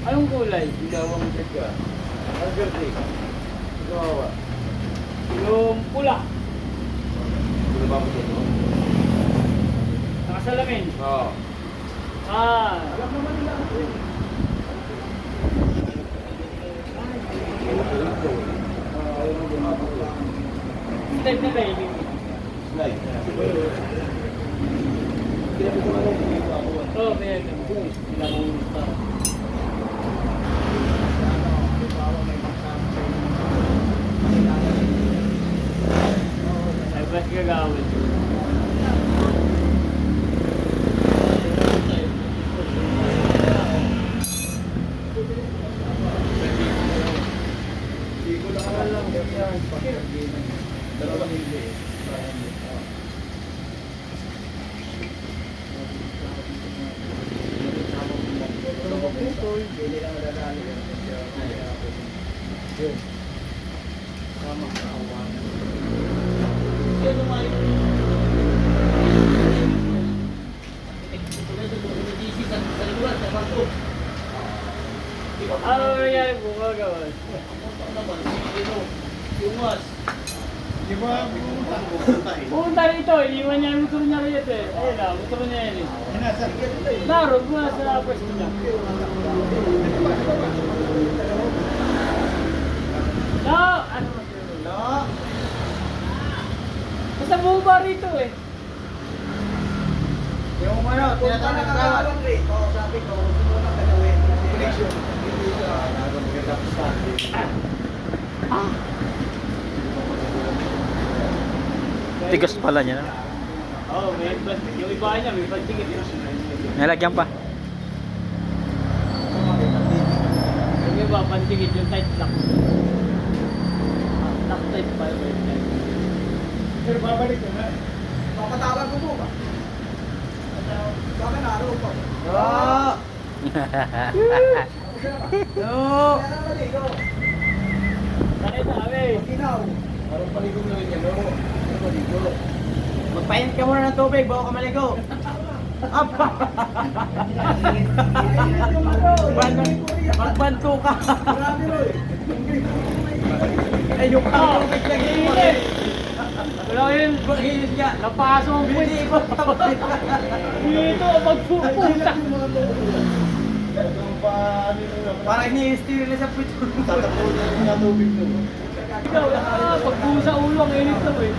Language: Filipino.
Anong kulay? Ginawang check ka. Ang birthday. Ikaw. Yung pula. Ano ba mo dito? Nakasalamin. Oo. Alam naman nila. Slide na kayo. Slide. Oo, kaya kailangan gusto. Ay, ba't gagawin? Dalawang hindi. Ano nangyari po gagawin? Di ba pumunta eh? Pumunta rito, iniwan niya yung motor niya rito eh. Ayun na, motor niya yun eh. Nasa Narog muna sa pwesto niya. No! Ano mo? No. Basta bumaba rito eh. Yung ano, tinatawag ng tawag. Oo, sabi ko, gusto mo nang gagawin. Connection. Hindi ka nagagawin sa Tigas pala niya. Oo, may plastic. Yung iba niya, may plastic. Nalagyan pa. Yung iba, pantigit yung tight lock. Lock tight pa yung tight. Pero babalik ko na. Papatawag ko po ba? Baka naro pa. Oo! No! Sakit na kami. Ginaw. Parang paligo na rin yan. Paligo. Magpainit ka muna ng tubig bago ka maligo. Magbanto ka. Marami ro eh. Ay, yung pang tubig lang yun. Wala yun. Mahilis ka. Napaso ang puwit. Hindi ko Dito, magpupunta. Parang ini-steer na sa puto. Tatapunan yung tubig doon. Ikaw, pagpusa ulo, ang init daw eh.